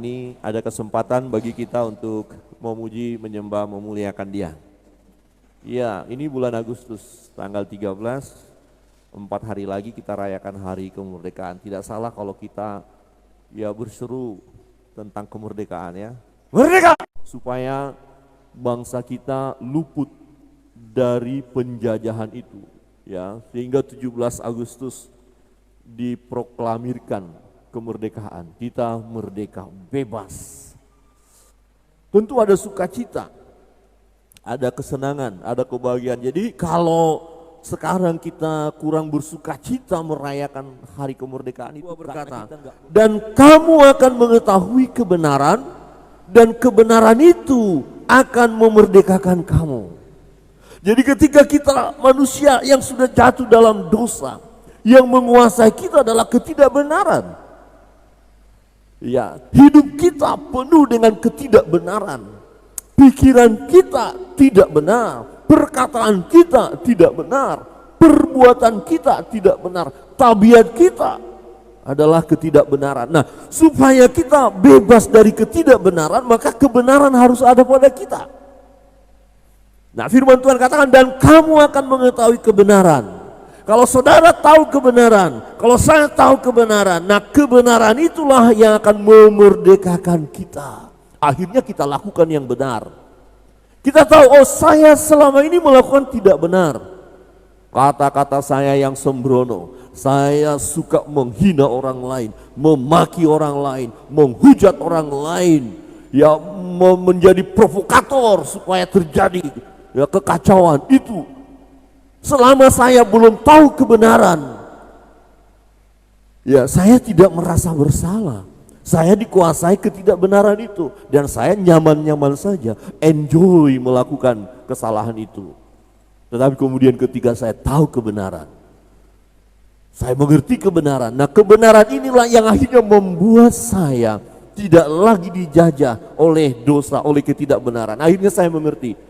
Ini ada kesempatan bagi kita untuk memuji, menyembah, memuliakan Dia. Ya, ini bulan Agustus, tanggal 13, 4 hari lagi kita rayakan hari kemerdekaan. Tidak salah kalau kita berseru tentang kemerdekaan ya. Merdeka! Supaya bangsa kita luput dari penjajahan itu. Ya, sehingga 17 Agustus diproklamirkan kemerdekaan, kita merdeka, bebas. Tentu ada sukacita, ada kesenangan, ada kebahagiaan. Jadi kalau sekarang kita kurang bersukacita merayakan hari kemerdekaan itu, berkata, dan kamu akan mengetahui kebenaran, dan kebenaran itu akan memerdekakan kamu. Jadi ketika kita manusia yang sudah jatuh dalam dosa, yang menguasai kita adalah ketidakbenaran. Ya, hidup kita penuh dengan ketidakbenaran. Pikiran kita tidak benar, perkataan kita tidak benar, perbuatan kita tidak benar, tabiat kita adalah ketidakbenaran. Nah, supaya kita bebas dari ketidakbenaran, maka kebenaran harus ada pada kita. Nah, firman Tuhan katakan, dan kamu akan mengetahui kebenaran. Kalau saudara tahu kebenaran, kalau saya tahu kebenaran, nah kebenaran itulah yang akan memerdekakan kita. Akhirnya kita lakukan yang benar. Kita tahu, oh saya selama ini melakukan tidak benar. Kata-kata saya yang sembrono, saya suka menghina orang lain, memaki orang lain, menghujat orang lain, ya menjadi provokator supaya terjadi kekacauan itu. Selama saya belum tahu kebenaran, ya saya tidak merasa bersalah. Saya dikuasai ketidakbenaran itu, dan saya nyaman-nyaman saja, enjoy melakukan kesalahan itu. Tetapi kemudian ketika saya tahu kebenaran, saya mengerti kebenaran. Nah, kebenaran inilah yang akhirnya membuat saya tidak lagi dijajah oleh dosa, oleh ketidakbenaran. Akhirnya saya mengerti,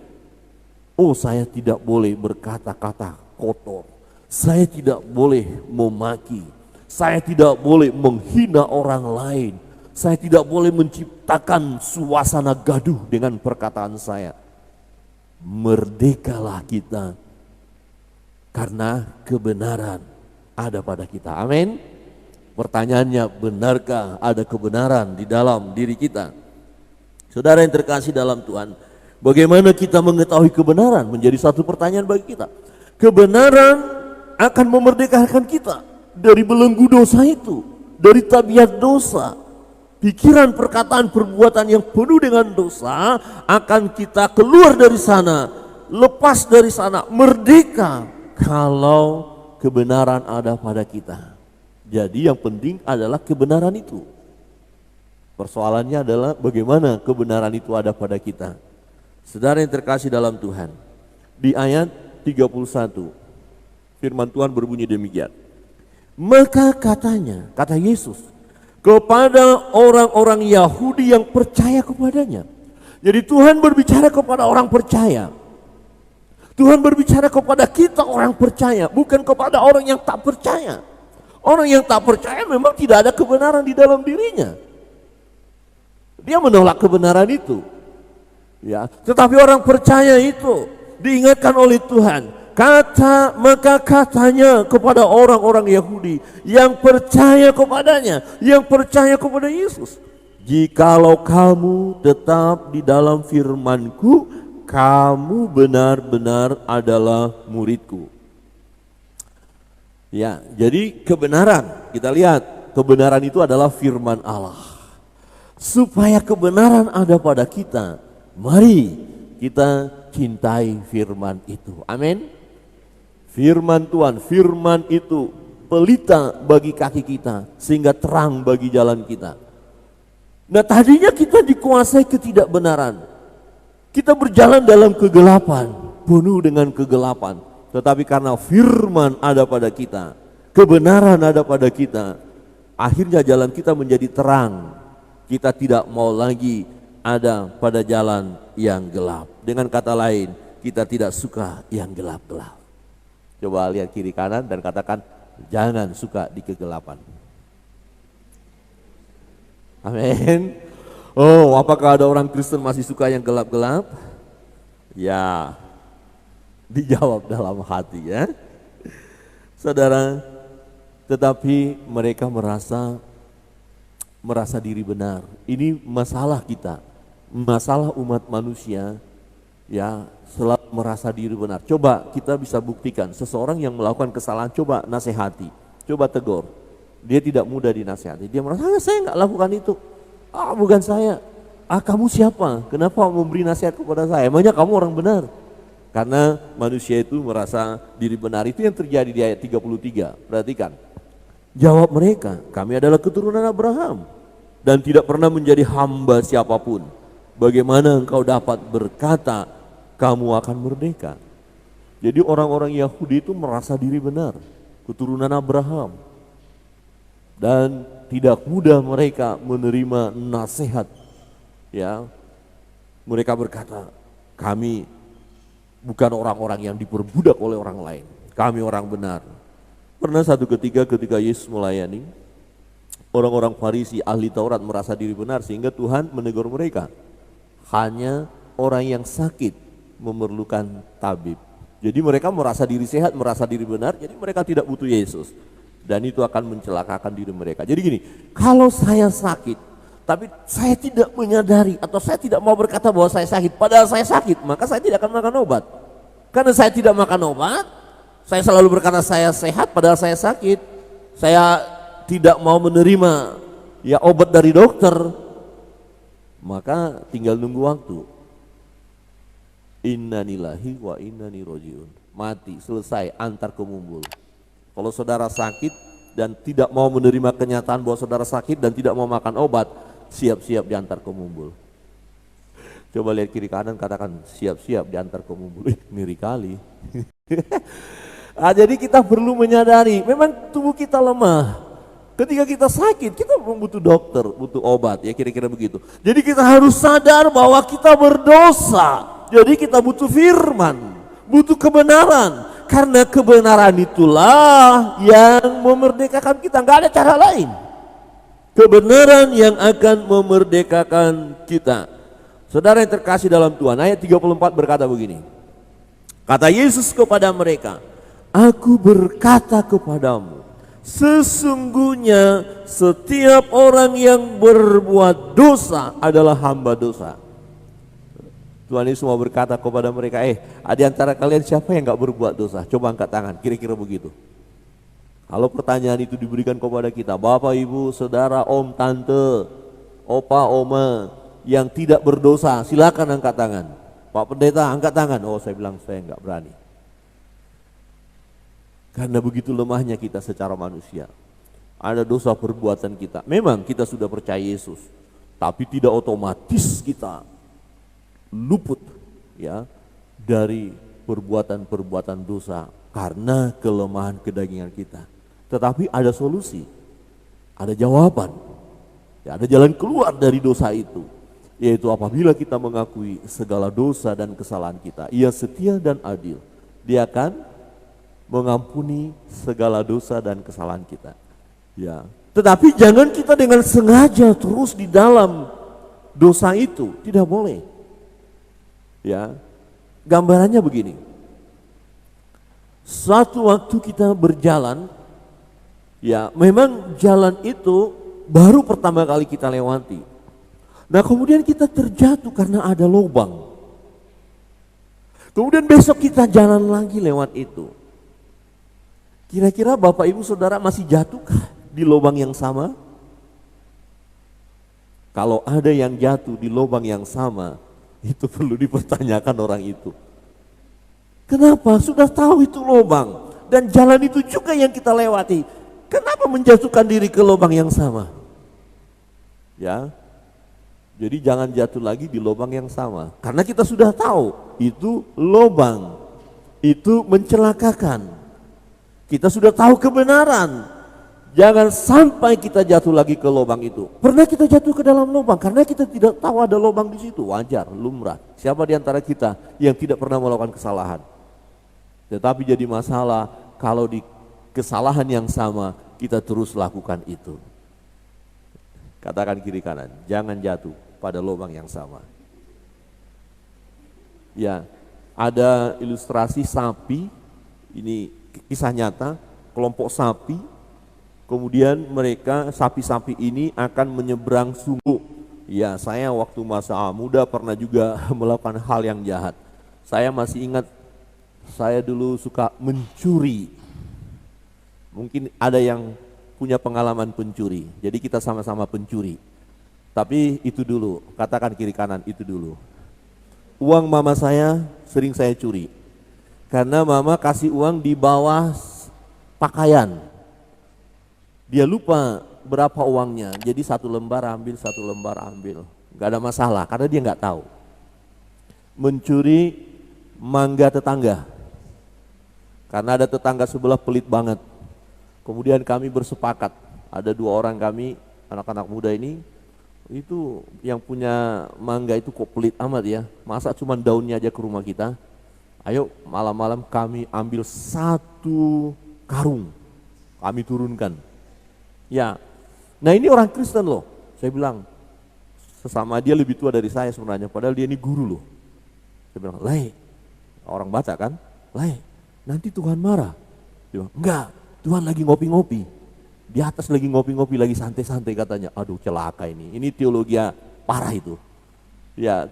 oh saya tidak boleh berkata-kata kotor, saya tidak boleh memaki, saya tidak boleh menghina orang lain, saya tidak boleh menciptakan suasana gaduh dengan perkataan saya. Merdekalah kita karena kebenaran ada pada kita. Amin. Pertanyaannya, benarkah ada kebenaran di dalam diri kita? Saudara yang terkasih dalam Tuhan, bagaimana kita mengetahui kebenaran menjadi satu pertanyaan bagi kita. Kebenaran akan memerdekakan kita dari belenggu dosa itu, dari tabiat dosa. Pikiran, perkataan, perbuatan yang penuh dengan dosa akan kita keluar dari sana, lepas dari sana, merdeka kalau kebenaran ada pada kita. Jadi yang penting adalah kebenaran itu. Persoalannya adalah bagaimana kebenaran itu ada pada kita. Saudara yang terkasih dalam Tuhan, di ayat 31 firman Tuhan berbunyi demikian. Maka katanya, kata Yesus, kepada orang-orang Yahudi yang percaya kepadanya. Jadi Tuhan berbicara kepada orang percaya. Tuhan berbicara kepada kita orang percaya, bukan kepada orang yang tak percaya. Orang yang tak percaya memang tidak ada kebenaran di dalam dirinya. Dia menolak kebenaran itu. Ya, tetapi orang percaya itu diingatkan oleh Tuhan. Maka katanya kepada orang-orang Yahudi yang percaya kepadanya, yang percaya kepada Yesus, jikalau kamu tetap di dalam firman-Ku, kamu benar-benar adalah murid-Ku. Ya, jadi kebenaran, kita lihat kebenaran itu adalah firman Allah. Supaya kebenaran ada pada kita, mari kita cintai firman itu. Amin. Firman Tuhan, firman itu pelita bagi kaki kita sehingga terang bagi jalan kita. Nah, tadinya kita dikuasai ketidakbenaran. Kita berjalan dalam kegelapan, penuh dengan kegelapan. Tetapi karena firman ada pada kita, kebenaran ada pada kita, akhirnya jalan kita menjadi terang. Kita tidak mau lagi ada pada jalan yang gelap. Dengan kata lain, kita tidak suka yang gelap-gelap. Coba lihat kiri kanan dan katakan, jangan suka di kegelapan. Amin. Oh, apakah ada orang Kristen masih suka yang gelap-gelap? Ya, dijawab dalam hati ya. Saudara, tetapi mereka merasa diri benar. Ini masalah kita, masalah umat manusia ya, selalu merasa diri benar. Coba kita bisa buktikan seseorang yang melakukan kesalahan, coba nasihati, coba tegur. Dia tidak mudah dinasihati. Dia merasa saya nggak lakukan itu. Bukan saya. Kamu siapa? Kenapa memberi nasihat kepada saya? Emangnya kamu orang benar? Karena manusia itu merasa diri benar. Itu yang terjadi di ayat 33. Perhatikan. Jawab mereka, kami adalah keturunan Abraham dan tidak pernah menjadi hamba siapapun. Bagaimana engkau dapat berkata kamu akan merdeka? Jadi orang-orang Yahudi itu merasa diri benar, keturunan Abraham. Dan tidak mudah mereka menerima nasihat. Ya, mereka berkata, kami bukan orang-orang yang diperbudak oleh orang lain. Kami orang benar. Pernah satu ketika Yesus melayani, orang-orang Farisi ahli Taurat merasa diri benar sehingga Tuhan menegur mereka. Hanya orang yang sakit memerlukan tabib. Jadi mereka merasa diri sehat, merasa diri benar, jadi mereka tidak butuh Yesus. Dan itu akan mencelakakan diri mereka. Jadi gini, kalau saya sakit, tapi saya tidak menyadari atau saya tidak mau berkata bahwa saya sakit, padahal saya sakit, maka saya tidak akan makan obat. Karena saya tidak makan obat, saya selalu berkata saya sehat padahal saya sakit. Saya tidak mau menerima ya obat dari dokter, maka tinggal nunggu waktu. Innalillahi wa innani rojiun. Mati, selesai, antar ke mumbul. Kalau saudara sakit dan tidak mau menerima kenyataan bahwa saudara sakit dan tidak mau makan obat, siap-siap diantar ke mumbul. Coba lihat kiri kanan, katakan siap-siap diantar ke mumbul. Ngeri kali. Jadi kita perlu menyadari, memang tubuh kita lemah. Ketika kita sakit, kita butuh dokter, butuh obat, ya kira-kira begitu. Jadi kita harus sadar bahwa kita berdosa. Jadi kita butuh firman, butuh kebenaran. Karena kebenaran itulah yang memerdekakan kita, nggak ada cara lain. Kebenaran yang akan memerdekakan kita. Saudara yang terkasih dalam Tuhan, ayat 34 berkata begini. Kata Yesus kepada mereka, Aku berkata kepadamu, sesungguhnya setiap orang yang berbuat dosa adalah hamba dosa. Tuhan Yesus mau berkata kepada mereka, di antara kalian siapa yang gak berbuat dosa? Coba angkat tangan, kira-kira begitu. Kalau pertanyaan itu diberikan kepada kita, Bapak, Ibu, Saudara, Om, Tante, Opa, Oma, yang tidak berdosa, silakan angkat tangan. Pak Pendeta, angkat tangan. Oh, saya bilang saya gak berani. Karena begitu lemahnya kita secara manusia. Ada dosa perbuatan kita. Memang kita sudah percaya Yesus, tapi tidak otomatis kita luput ya dari perbuatan-perbuatan dosa karena kelemahan kedagingan kita. Tetapi ada solusi, ada jawaban, ya, ada jalan keluar dari dosa itu, yaitu apabila kita mengakui segala dosa dan kesalahan kita. Ia setia dan adil, Dia akan mengampuni segala dosa dan kesalahan kita. Ya, tetapi jangan kita dengan sengaja terus di dalam dosa itu, tidak boleh. Ya, gambarannya begini. Suatu waktu kita berjalan, ya memang jalan itu baru pertama kali kita lewati. Nah kemudian kita terjatuh karena ada lubang. Kemudian besok kita jalan lagi lewat itu. Kira-kira Bapak Ibu Saudara masih jatuhkah di lubang yang sama? Kalau ada yang jatuh di lubang yang sama, itu perlu dipertanyakan orang itu. Kenapa? Sudah tahu itu lubang dan jalan itu juga yang kita lewati. Kenapa menjatuhkan diri ke lubang yang sama? Ya. Jadi jangan jatuh lagi di lubang yang sama. Karena kita sudah tahu itu lubang. Itu mencelakakan. Kita sudah tahu kebenaran. Jangan sampai kita jatuh lagi ke lubang itu. Pernah kita jatuh ke dalam lubang karena kita tidak tahu ada lubang di situ. Wajar, lumrah. Siapa di antara kita yang tidak pernah melakukan kesalahan? Tetapi jadi masalah kalau di kesalahan yang sama kita terus lakukan itu. Katakan kiri kanan, jangan jatuh pada lubang yang sama. Ya, ada ilustrasi sapi, ini kisah nyata, kelompok sapi, kemudian mereka, sapi-sapi ini akan menyeberang sungai. Ya, saya waktu masa muda pernah juga melakukan hal yang jahat. Saya masih ingat, saya dulu suka mencuri. Mungkin ada yang punya pengalaman pencuri, jadi kita sama-sama pencuri. Tapi itu dulu, katakan kiri kanan, itu dulu. Uang mama saya sering saya curi, karena mama kasih uang di bawah pakaian. Dia lupa berapa uangnya, jadi 1 lembar ambil, 1 lembar ambil. Gak ada masalah, karena dia gak tahu. Mencuri mangga tetangga, karena ada tetangga sebelah pelit banget. Kemudian kami bersepakat, ada 2 orang kami, anak-anak muda ini, itu yang punya mangga itu kok pelit amat ya, masa cuma daunnya aja ke rumah kita. Ayo malam-malam kami ambil 1 karung, kami turunkan. Ya, nah ini orang Kristen loh, saya bilang, sesama dia lebih tua dari saya sebenarnya, padahal dia ini guru loh. Saya bilang, Lai, orang Batak kan, Lai, nanti Tuhan marah. Dia bilang, enggak, Tuhan lagi ngopi-ngopi, di atas lagi ngopi-ngopi, lagi santai-santai katanya. Aduh celaka ini teologi parah itu. Ya,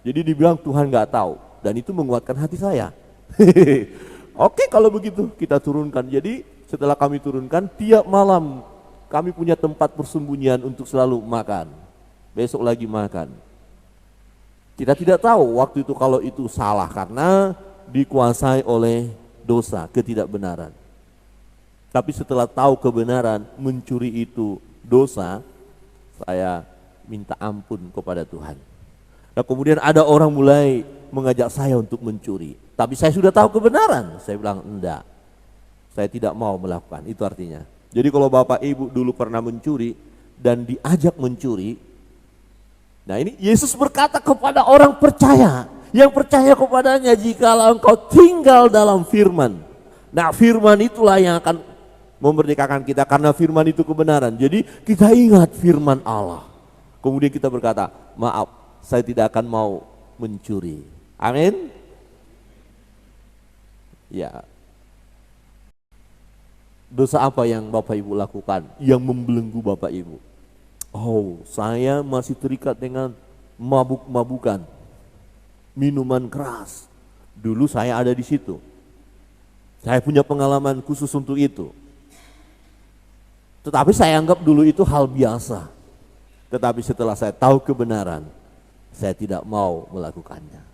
jadi dibilang Tuhan nggak tahu, dan itu menguatkan hati saya. Oke, kalau begitu kita turunkan. Jadi setelah kami turunkan, tiap malam kami punya tempat persembunyian untuk selalu makan. Besok lagi makan. Kita tidak tahu waktu itu kalau itu salah, karena dikuasai oleh dosa, ketidakbenaran. Tapi setelah tahu kebenaran, mencuri itu dosa, saya minta ampun kepada Tuhan. Nah kemudian ada orang mulai mengajak saya untuk mencuri, tapi saya sudah tahu kebenaran. Saya bilang enggak, saya tidak mau melakukan. Itu artinya, jadi kalau Bapak Ibu dulu pernah mencuri dan diajak mencuri, nah ini Yesus berkata kepada orang percaya, yang percaya kepadanya, jikalau engkau tinggal dalam firman. Nah firman itulah yang akan memerdekakan kita, karena firman itu kebenaran. Jadi kita ingat firman Allah, kemudian kita berkata, maaf, saya tidak akan mau mencuri. Amin. Ya. Dosa apa yang Bapak Ibu lakukan yang membelenggu Bapak Ibu? Oh, saya masih terikat dengan mabuk-mabukan, minuman keras. Dulu saya ada di situ. Saya punya pengalaman khusus untuk itu. Tetapi saya anggap dulu itu hal biasa. Tetapi setelah saya tahu kebenaran, saya tidak mau melakukannya.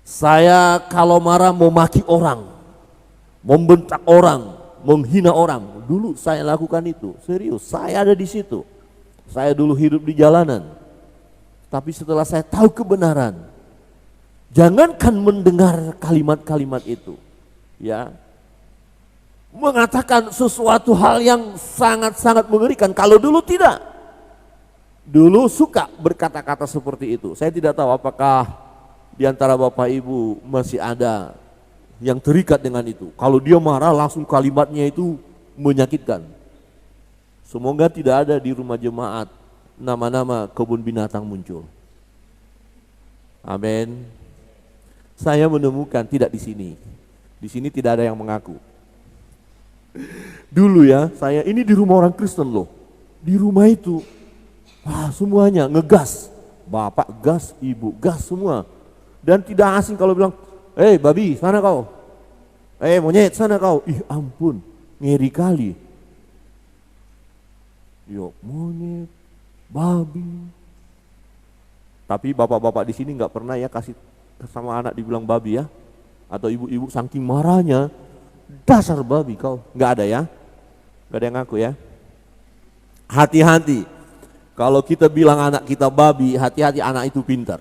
Saya kalau marah mau maki orang, membentak orang, menghina orang. Dulu saya lakukan itu, serius. Saya ada di situ. Saya dulu hidup di jalanan. Tapi setelah saya tahu kebenaran, jangankan mendengar kalimat-kalimat itu, ya, mengatakan sesuatu hal yang sangat-sangat mengerikan. Kalau dulu tidak, dulu suka berkata-kata seperti itu. Saya tidak tahu apakah di antara Bapak Ibu masih ada yang terikat dengan itu. Kalau dia marah langsung kalimatnya itu menyakitkan. Semoga tidak ada di rumah jemaat nama-nama kebun binatang muncul. Amin. Saya menemukan tidak di sini. Di sini tidak ada yang mengaku. Dulu ya, saya ini di rumah orang Kristen loh. Di rumah itu, wah semuanya ngegas. Bapak gas, ibu gas semua. Dan tidak asing kalau bilang, babi sana kau. Monyet sana kau. Ih ampun, ngeri kali. Yo monyet, babi. Tapi bapak-bapak di sini nggak pernah ya kasih sama anak dibilang babi ya. Atau ibu-ibu saking marahnya, dasar babi kau, nggak ada ya, nggak ada yang ngaku ya. Hati-hati, kalau kita bilang anak kita babi, hati-hati, anak itu pintar.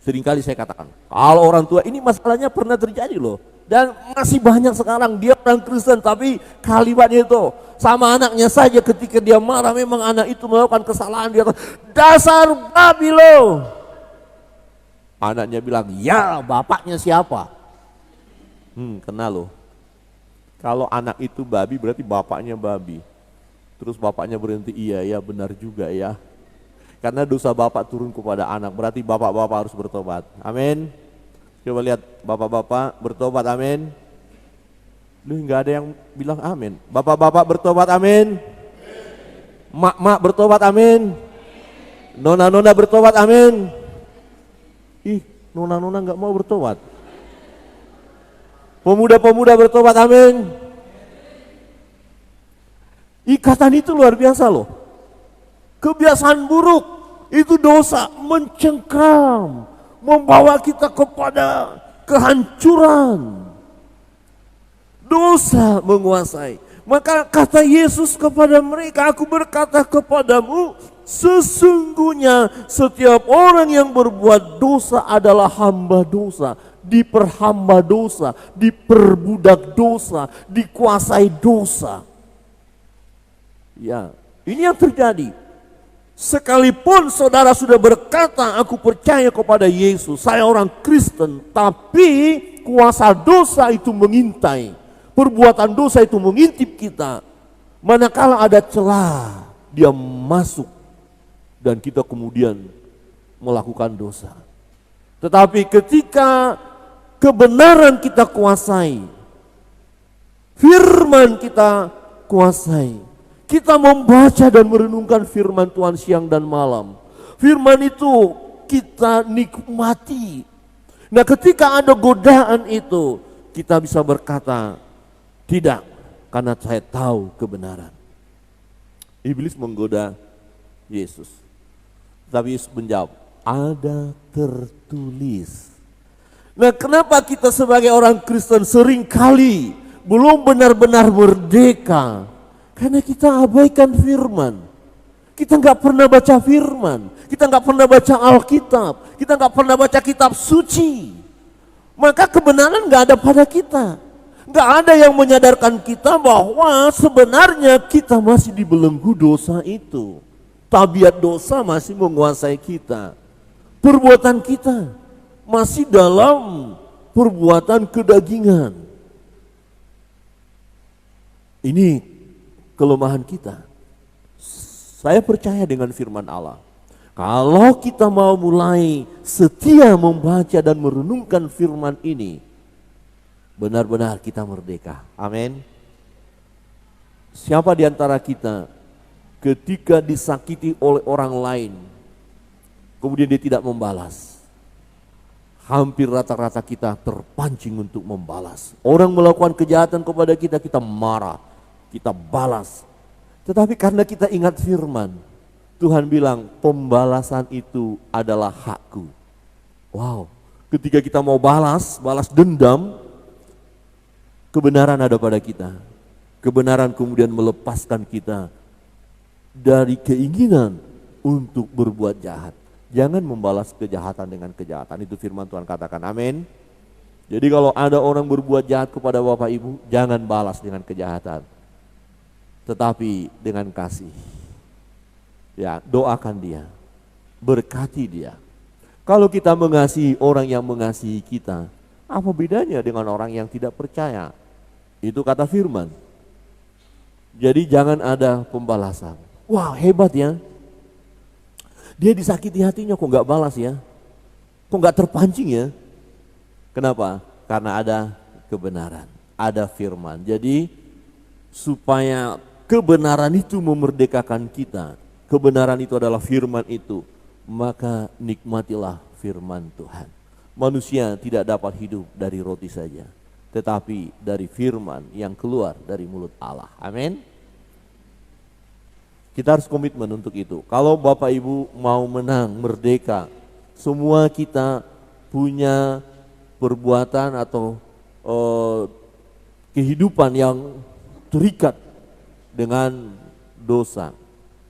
Seringkali saya katakan, kalau orang tua, ini masalahnya pernah terjadi loh, dan masih banyak sekarang. Dia orang Kristen tapi kalimatnya itu sama anaknya saja, ketika dia marah memang anak itu melakukan kesalahan, dia dasar babi lo. Anaknya bilang, ya bapaknya siapa? Kenal loh. Kalau anak itu babi berarti bapaknya babi. Terus bapaknya berhenti, iya ya benar juga ya. Karena dosa bapak turun kepada anak, berarti bapak-bapak harus bertobat. Amin. Coba lihat bapak-bapak bertobat, amin. Lu nggak ada yang bilang amin. Bapak-bapak bertobat, amin. Mak-mak bertobat, amin. Nona-nona bertobat, amin. Ih, nona-nona nggak mau bertobat. Pemuda-pemuda bertobat, amin. Ikatan itu luar biasa loh. Kebiasaan buruk itu dosa mencengkram, membawa kita kepada kehancuran. Dosa menguasai. Maka kata Yesus kepada mereka, aku berkata kepadamu, sesungguhnya setiap orang yang berbuat dosa adalah hamba dosa, diperhamba dosa, diperbudak dosa, dikuasai dosa. Ya, ini yang terjadi. Sekalipun saudara sudah berkata, aku percaya kepada Yesus, saya orang Kristen, tapi kuasa dosa itu mengintai, perbuatan dosa itu mengintip kita. Manakala ada celah, dia masuk dan kita kemudian melakukan dosa. Tetapi ketika kebenaran kita kuasai, firman kita kuasai, kita membaca dan merenungkan firman Tuhan siang dan malam. Firman itu kita nikmati. Nah, ketika ada godaan itu, kita bisa berkata, tidak, karena saya tahu kebenaran. Iblis menggoda Yesus. Tapi Yesus menjawab, ada tertulis. Nah, kenapa kita sebagai orang Kristen seringkali belum benar-benar merdeka? Karena kita abaikan firman. Kita nggak pernah baca firman. Kita nggak pernah baca Alkitab. Kita nggak pernah baca kitab suci. Maka kebenaran nggak ada pada kita. Nggak ada yang menyadarkan kita bahwa sebenarnya kita masih dibelenggu dosa itu. Tabiat dosa masih menguasai kita. Perbuatan kita masih dalam perbuatan kedagingan. Ini kelemahan kita. Saya percaya dengan firman Allah. Kalau kita mau mulai setia membaca dan merenungkan firman ini, benar-benar kita merdeka. Amin. Siapa di antara kita ketika disakiti oleh orang lain, kemudian dia tidak membalas? Hampir rata-rata kita terpancing untuk membalas. Orang melakukan kejahatan kepada kita, kita marah, kita balas. Tetapi karena kita ingat firman, Tuhan bilang pembalasan itu adalah hakku. Wow, ketika kita mau balas dendam, kebenaran ada pada kita. Kebenaran kemudian melepaskan kita dari keinginan untuk berbuat jahat. Jangan membalas kejahatan dengan kejahatan, itu firman Tuhan katakan, amin. Jadi kalau ada orang berbuat jahat kepada Bapak Ibu, jangan balas dengan kejahatan, tetapi dengan kasih. Ya, doakan dia, berkati dia. Kalau kita mengasihi orang yang mengasihi kita, apa bedanya dengan orang yang tidak percaya? Itu kata firman. Jadi jangan ada pembalasan. Wah, hebat ya. Dia disakiti hatinya kok nggak balas ya? Kok nggak terpancing ya? Kenapa? Karena ada kebenaran, ada firman. Jadi supaya kebenaran itu memerdekakan kita, kebenaran itu adalah firman itu, maka nikmatilah firman Tuhan. Manusia tidak dapat hidup dari roti saja, tetapi dari firman yang keluar dari mulut Allah. Amin. Kita harus komitmen untuk itu. Kalau Bapak Ibu mau menang, merdeka, semua kita punya perbuatan atau kehidupan yang terikat dengan dosa.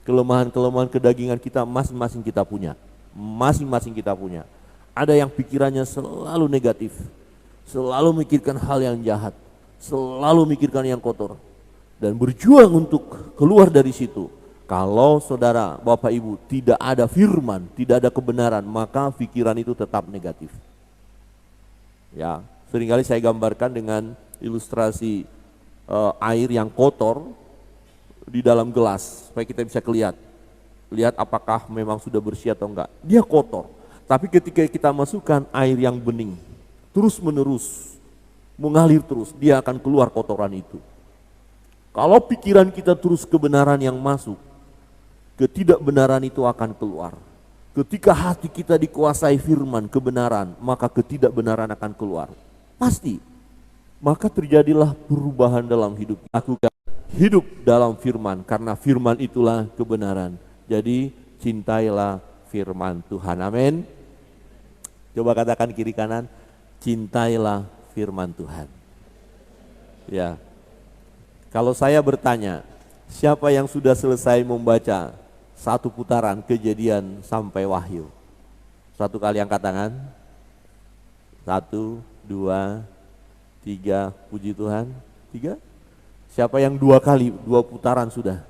Kelemahan-kelemahan kedagingan kita masing-masing kita punya. Masing-masing kita punya. Ada yang pikirannya selalu negatif, selalu mikirkan hal yang jahat, selalu mikirkan yang kotor, dan berjuang untuk keluar dari situ. Kalau saudara, Bapak Ibu tidak ada firman, tidak ada kebenaran, maka pikiran itu tetap negatif. Ya, seringkali saya gambarkan dengan ilustrasi air yang kotor di dalam gelas supaya kita bisa kelihatan. lihat apakah memang sudah bersih atau enggak. Dia kotor. Tapi ketika kita masukkan air yang bening, terus menerus, mengalir terus, dia akan keluar kotoran itu. Kalau pikiran kita terus kebenaran yang masuk, ketidakbenaran itu akan keluar. Ketika hati kita dikuasai firman kebenaran, maka ketidakbenaran akan keluar. Pasti. Maka terjadilah perubahan dalam hidup. Lakukan hidup dalam firman, karena firman itulah kebenaran. Jadi cintailah firman Tuhan. Amin. Coba katakan kiri kanan, cintailah firman Tuhan. Ya. Kalau saya bertanya, siapa yang sudah selesai membaca satu putaran Kejadian sampai Wahyu? Satu kali angkat tangan. 1, 2, 3, puji Tuhan. 3. Siapa yang 2 kali, 2 putaran sudah?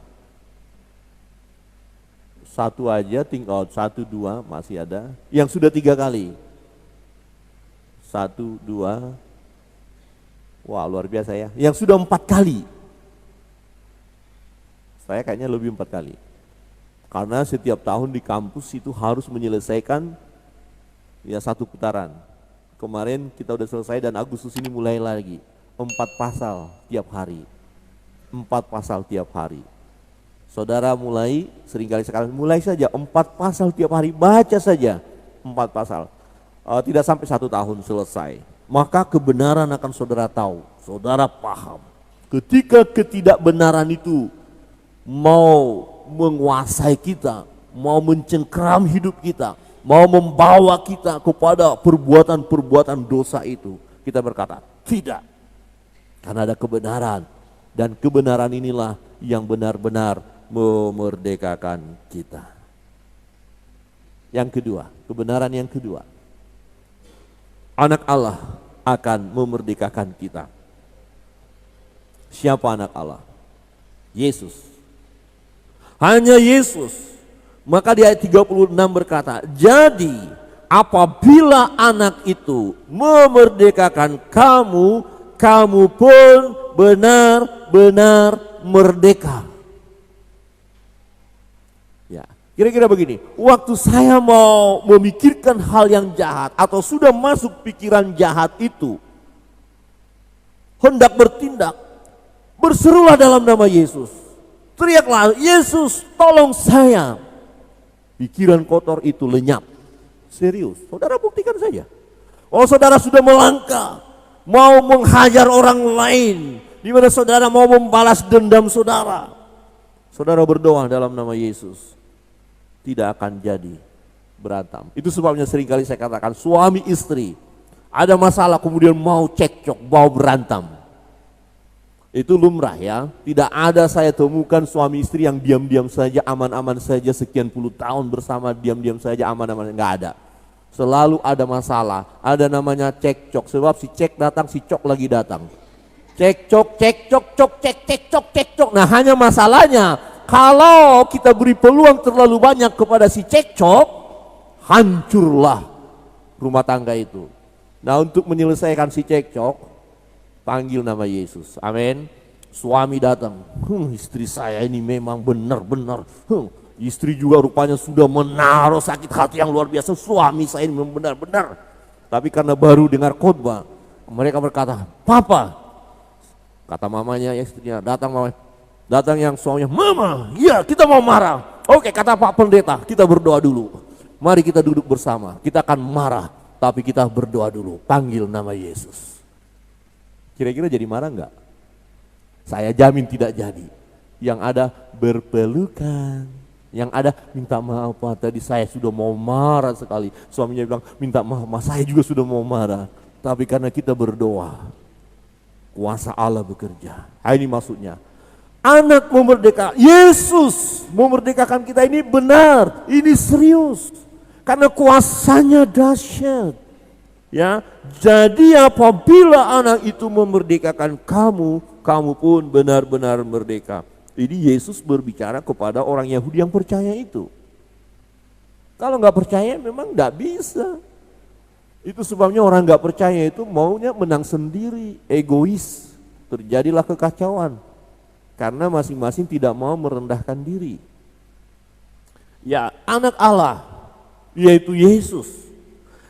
1 aja, tinggal 1, 2 masih ada. Yang sudah 3 kali? 1, 2. Wah, luar biasa ya. Yang sudah 4 kali? Saya kayaknya lebih 4 kali. Karena setiap tahun di kampus itu harus menyelesaikan ya 1 putaran. Kemarin kita udah selesai dan Agustus ini mulai lagi. 4 pasal tiap hari. 4 pasal tiap hari. Saudara mulai, seringkali sekarang mulai saja 4 pasal tiap hari, baca saja 4 pasal. Tidak sampai 1 tahun selesai. Maka kebenaran akan saudara tahu, saudara paham. Ketika ketidakbenaran itu mau menguasai kita, mau mencengkeram hidup kita, mau membawa kita kepada perbuatan-perbuatan dosa itu, kita berkata, tidak. Karena ada kebenaran, dan kebenaran inilah yang benar-benar memerdekakan kita. Yang kedua, kebenaran yang kedua, anak Allah akan memerdekakan kita. Siapa anak Allah? Yesus. Hanya Yesus. Maka di ayat 36 berkata, jadi apabila anak itu memerdekakan kamu, kamu pun benar-benar merdeka. Ya, kira-kira begini, waktu saya mau memikirkan hal yang jahat atau sudah masuk pikiran jahat itu, hendak bertindak, berserulah dalam nama Yesus. Teriaklah, Yesus tolong saya. Pikiran kotor itu lenyap. Serius, saudara buktikan saja. Oh, saudara sudah melangkah, mau menghajar orang lain, di mana saudara mau membalas dendam saudara. Saudara berdoa dalam nama Yesus, tidak akan jadi berantem. Itu sebabnya seringkali saya katakan suami istri ada masalah kemudian mau cekcok, mau berantem. Itu lumrah ya, tidak ada saya temukan suami istri yang diam-diam saja, aman-aman saja sekian puluh tahun bersama, diam-diam saja, aman-aman, enggak ada. Selalu ada masalah, ada namanya cekcok, sebab si cek datang, si cok lagi datang. Cekcok, cekcok, cok, cekcok, cekcok. Nah, hanya masalahnya kalau kita beri peluang terlalu banyak kepada si cekcok, hancurlah rumah tangga itu. Nah, untuk menyelesaikan si cekcok, panggil nama Yesus. Amin. Suami datang, istri saya ini memang benar-benar, istri juga rupanya sudah menaruh sakit hati yang luar biasa. Suami saya ini memang benar-benar. Tapi karena baru dengar khotbah, mereka berkata, Papa, kata mamanya, istrinya datang, mama, datang yang suaminya, Mama, iya kita mau marah. Oke, kata Pak Pendeta, kita berdoa dulu. Mari kita duduk bersama, kita akan marah, tapi kita berdoa dulu. Panggil nama Yesus. Kira-kira jadi marah enggak? Saya jamin tidak jadi. Yang ada berpelukan, yang ada minta maaf Pak, tadi saya sudah mau marah sekali. Suaminya bilang minta maaf, saya juga sudah mau marah. Tapi karena kita berdoa, kuasa Allah bekerja. Ini maksudnya. Anak memerdeka, Yesus memerdekakan kita, ini benar, ini serius. Karena kuasanya dahsyat. Ya, jadi apabila anak itu memerdekakan kamu, kamu pun benar-benar merdeka. Ini Yesus berbicara kepada orang Yahudi yang percaya itu. Kalau nggak percaya memang nggak bisa. Itu sebabnya orang nggak percaya itu maunya menang sendiri, egois. Terjadilah kekacauan karena masing-masing tidak mau merendahkan diri. Ya, anak Allah, yaitu Yesus.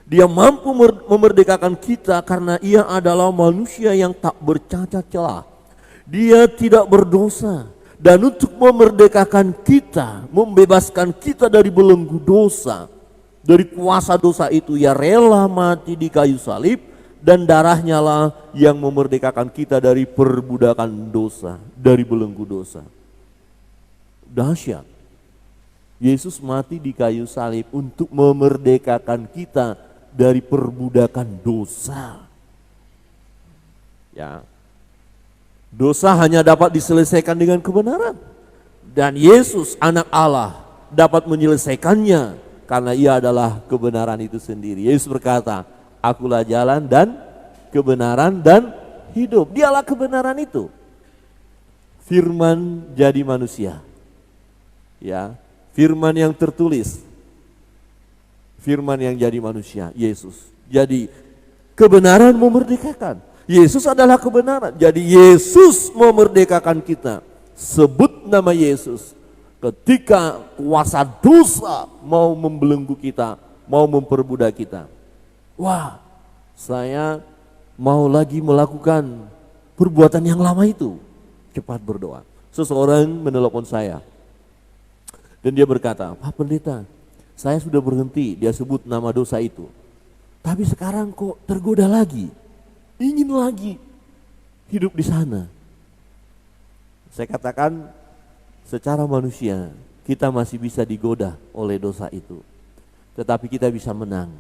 Dia mampu memerdekakan kita karena ia adalah manusia yang tak bercacat celah. Dia tidak berdosa. Dan untuk memerdekakan kita, membebaskan kita dari belenggu dosa, dari kuasa dosa itu, ia rela mati di kayu salib, dan darahnya lah yang memerdekakan kita dari perbudakan dosa, dari belenggu dosa. Dahsyat. Yesus mati di kayu salib untuk memerdekakan kita dari perbudakan dosa. Ya. Dosa hanya dapat diselesaikan dengan kebenaran. Dan Yesus anak Allah dapat menyelesaikannya karena ia adalah kebenaran itu sendiri. Yesus berkata, akulah jalan dan kebenaran dan hidup. Dialah kebenaran itu. Firman jadi manusia. Ya, firman yang tertulis. Firman yang jadi manusia, Yesus. Jadi kebenaran memerdekakan. Yesus adalah kebenaran. Jadi Yesus memerdekakan kita. Sebut nama Yesus. Ketika kuasa dosa mau membelenggu kita, mau memperbudak kita. Wah, saya mau lagi melakukan perbuatan yang lama itu. Cepat berdoa. Seseorang menelepon saya. Dan dia berkata, Pak Pendeta, saya sudah berhenti, dia sebut nama dosa itu. Tapi sekarang kok tergoda lagi, ingin lagi hidup di sana. Saya katakan secara manusia kita masih bisa digoda oleh dosa itu. Tetapi kita bisa menang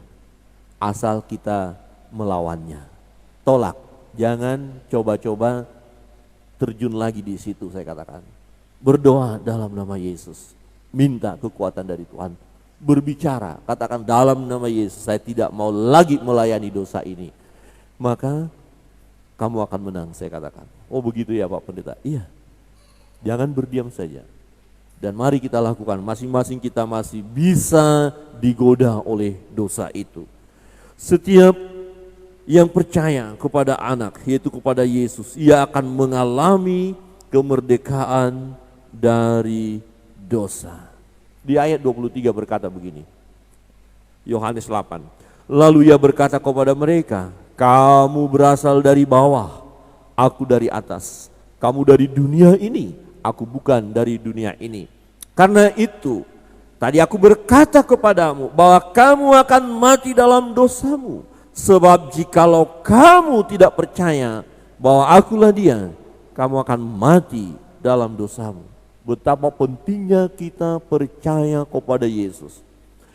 asal kita melawannya. Tolak, jangan coba-coba terjun lagi di situ, saya katakan. Berdoa dalam nama Yesus, minta kekuatan dari Tuhan. Berbicara, katakan dalam nama Yesus, saya tidak mau lagi melayani dosa ini. Maka kamu akan menang, saya katakan. Oh begitu ya Pak Pendeta? Iya. Jangan berdiam saja. Dan mari kita lakukan, masing-masing kita masih bisa digoda oleh dosa itu. Setiap yang percaya kepada anak, yaitu kepada Yesus, ia akan mengalami kemerdekaan dari dosa. Di ayat 23 berkata begini, Yohanes 8. Lalu ia berkata kepada mereka, kamu berasal dari bawah, aku dari atas. Kamu dari dunia ini, aku bukan dari dunia ini. Karena itu, tadi aku berkata kepadamu bahwa kamu akan mati dalam dosamu. Sebab jikalau kamu tidak percaya bahwa akulah dia, kamu akan mati dalam dosamu. Betapa pentingnya kita percaya kepada Yesus.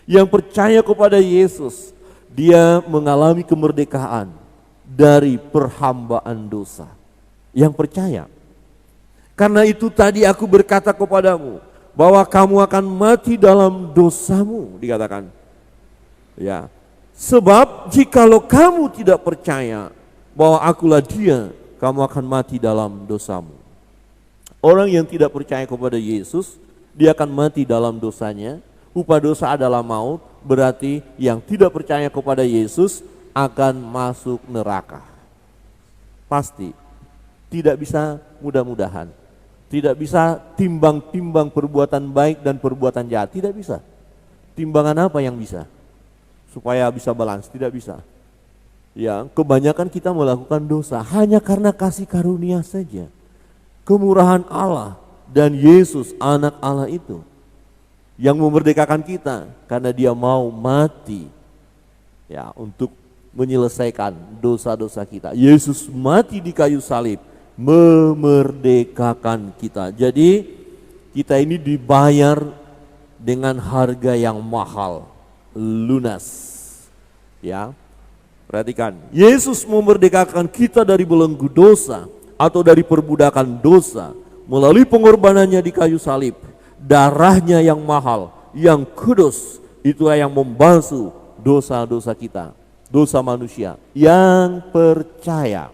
Yang percaya kepada Yesus, dia mengalami kemerdekaan dari perhambaan dosa. Yang percaya. Karena itu tadi aku berkata kepadamu bahwa kamu akan mati dalam dosamu, dikatakan. Ya. Sebab jikalau kamu tidak percaya bahwa akulah dia, kamu akan mati dalam dosamu. Orang yang tidak percaya kepada Yesus, dia akan mati dalam dosanya. Upah dosa adalah maut, berarti yang tidak percaya kepada Yesus akan masuk neraka. Pasti. Tidak bisa mudah-mudahan. Tidak bisa timbang-timbang perbuatan baik dan perbuatan jahat. Tidak bisa. Timbangan apa yang bisa? Supaya bisa balance, tidak bisa. Ya, kebanyakan kita melakukan dosa hanya karena kasih karunia saja. Kemurahan Allah dan Yesus anak Allah itu yang memerdekakan kita karena dia mau mati ya untuk menyelesaikan dosa-dosa kita. Yesus mati di kayu salib memerdekakan kita. Jadi kita ini dibayar dengan harga yang mahal, lunas. Ya. Perhatikan, Yesus memerdekakan kita dari belenggu dosa atau dari perbudakan dosa melalui pengorbanannya di kayu salib. Darahnya yang mahal, yang kudus, itulah yang membasuh dosa-dosa kita, dosa manusia yang percaya.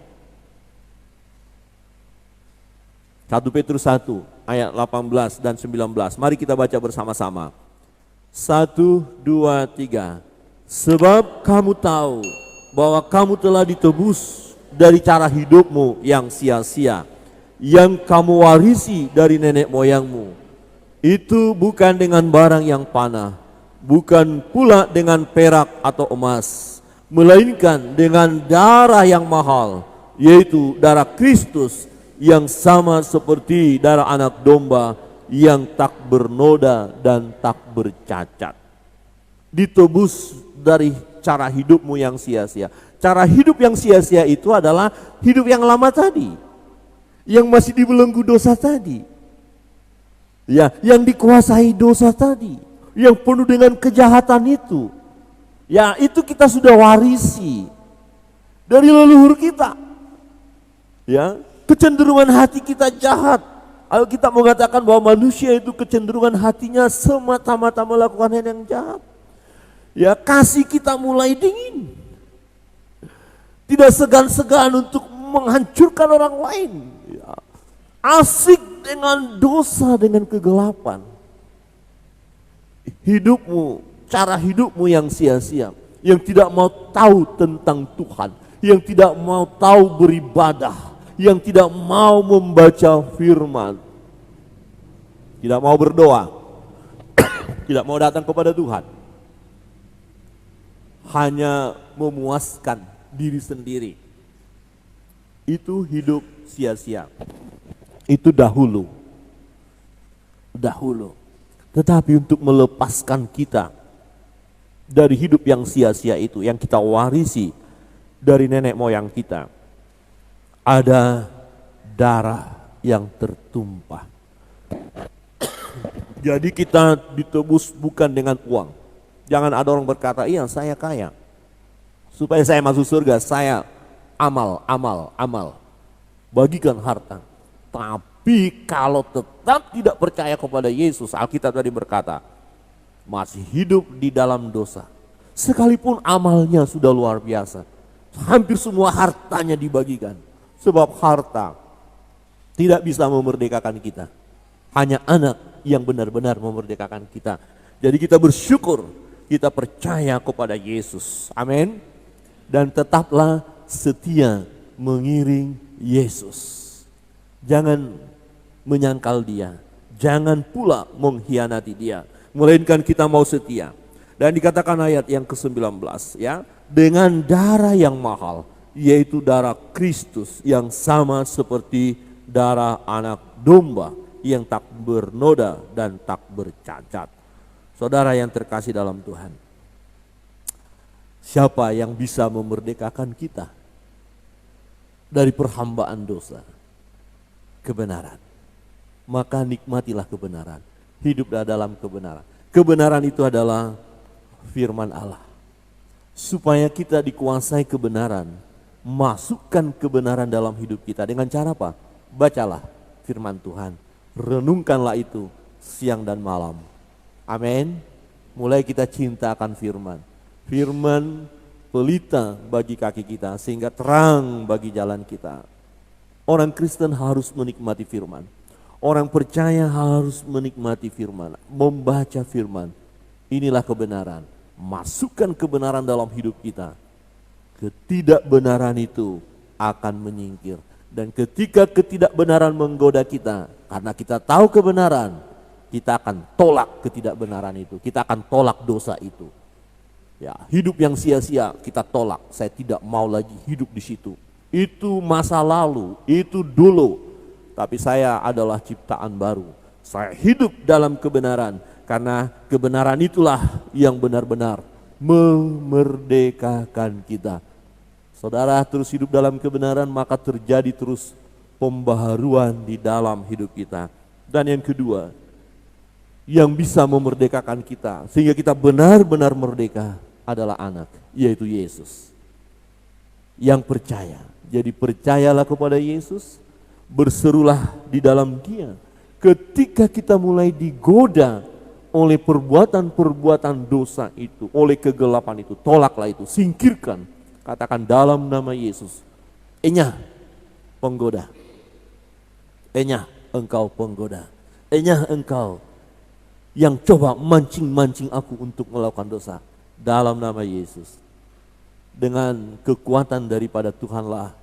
1 Petrus 1 ayat 18 dan 19. Mari kita baca bersama-sama. 1, 2, 3. Sebab kamu tahu bahwa kamu telah ditebus dari cara hidupmu yang sia-sia, yang kamu warisi dari nenek moyangmu. Itu bukan dengan barang yang panah, bukan pula dengan perak atau emas, melainkan dengan darah yang mahal, yaitu darah Kristus yang sama seperti darah anak domba yang tak bernoda dan tak bercacat. Ditebus dari cara hidupmu yang sia-sia. Cara hidup yang sia-sia itu adalah hidup yang lama tadi, yang masih dibelenggu dosa tadi, ya, yang dikuasai dosa tadi, yang penuh dengan kejahatan itu. Ya, itu kita sudah warisi dari leluhur kita. Ya, kecenderungan hati kita jahat. Alkitab mengatakan bahwa manusia itu kecenderungan hatinya semata-mata melakukan hal yang jahat. Ya, kasih kita mulai dingin. Tidak segan-segan untuk menghancurkan orang lain. Ya, asik dengan dosa, dengan kegelapan. Hidupmu, cara hidupmu yang sia-sia, yang tidak mau tahu tentang Tuhan, yang tidak mau tahu beribadah, yang tidak mau membaca firman, tidak mau berdoa, tidak mau datang kepada Tuhan, hanya memuaskan diri sendiri. Itu hidup sia-sia. Itu dahulu. Tetapi untuk melepaskan kita dari hidup yang sia-sia itu, yang kita warisi dari nenek moyang kita, ada darah yang tertumpah. Jadi kita ditebus bukan dengan uang. Jangan ada orang berkata, iya saya kaya, supaya saya masuk surga, saya amal. Bagikan harta. Tapi kalau tetap tidak percaya kepada Yesus, Alkitab tadi berkata, masih hidup di dalam dosa, sekalipun amalnya sudah luar biasa, hampir semua hartanya dibagikan. Sebab harta tidak bisa memerdekakan kita. Hanya anak yang benar-benar memerdekakan kita. Jadi kita bersyukur, kita percaya kepada Yesus. Amin. Dan tetaplah setia mengiring Yesus. Jangan menyangkal dia, jangan pula mengkhianati dia, melainkan kita mau setia. Dan dikatakan ayat yang ke-19, ya, dengan darah yang mahal, yaitu darah Kristus yang sama seperti darah anak domba yang tak bernoda dan tak bercacat. Saudara yang terkasih dalam Tuhan, siapa yang bisa memerdekakan kita dari perhambaan dosa? Kebenaran. Maka nikmatilah kebenaran. Hiduplah dalam kebenaran. Kebenaran itu adalah firman Allah. Supaya kita dikuasai kebenaran, masukkan kebenaran dalam hidup kita. Dengan cara apa? Bacalah firman Tuhan. Renungkanlah itu siang dan malam. Amin. Mulai kita cintakan firman. Firman pelita bagi kaki kita, sehingga terang bagi jalan kita. Orang Kristen harus menikmati firman. Orang percaya harus menikmati firman, membaca firman. Inilah kebenaran. Masukkan kebenaran dalam hidup kita. Ketidakbenaran itu akan menyingkir. Dan ketika ketidakbenaran menggoda kita, karena kita tahu kebenaran, kita akan tolak ketidakbenaran itu. Kita akan tolak dosa itu. Ya, hidup yang sia-sia kita tolak. Saya tidak mau lagi hidup di situ. Itu masa lalu, itu dulu. Tapi saya adalah ciptaan baru. Saya hidup dalam kebenaran, karena kebenaran itulah yang benar-benar memerdekakan kita. Saudara terus hidup dalam kebenaran, maka terjadi terus pembaharuan di dalam hidup kita. Dan yang kedua, yang bisa memerdekakan kita sehingga kita benar-benar merdeka adalah anak, yaitu Yesus. Yang percaya. Jadi percayalah kepada Yesus, berserulah di dalam Dia. Ketika kita mulai digoda oleh perbuatan-perbuatan dosa itu, oleh kegelapan itu, tolaklah itu, singkirkan. Katakan dalam nama Yesus, enyah penggoda, enyah engkau penggoda, enyah engkau yang coba mancing-mancing aku untuk melakukan dosa. Dalam nama Yesus, dengan kekuatan daripada Tuhanlah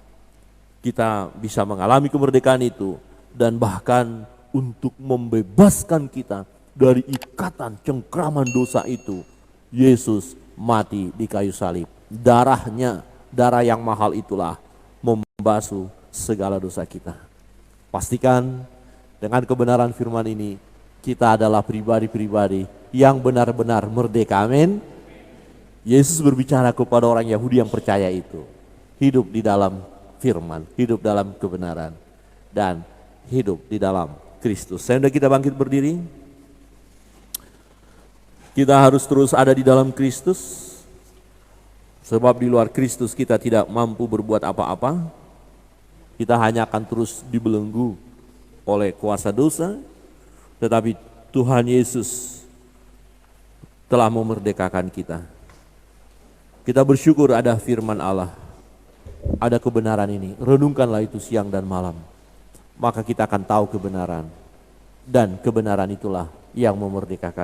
kita bisa mengalami kemerdekaan itu, dan bahkan untuk membebaskan kita dari ikatan cengkraman dosa itu, Yesus mati di kayu salib. Darahnya, darah yang mahal itulah membasuh segala dosa kita. Pastikan dengan kebenaran firman ini, kita adalah pribadi-pribadi yang benar-benar merdeka. Amin. Yesus berbicara kepada orang Yahudi yang percaya itu. Hidup di dalam firman, hidup dalam kebenaran, dan hidup di dalam Kristus. Sehingga kita bangkit berdiri. Kita harus terus ada di dalam Kristus. Sebab di luar Kristus kita tidak mampu berbuat apa-apa. Kita hanya akan terus dibelenggu oleh kuasa dosa. Tetapi Tuhan Yesus telah memerdekakan kita. Kita bersyukur ada firman Allah, ada kebenaran ini. Renungkanlah itu siang dan malam. Maka kita akan tahu kebenaran. Dan kebenaran itulah yang memerdekakan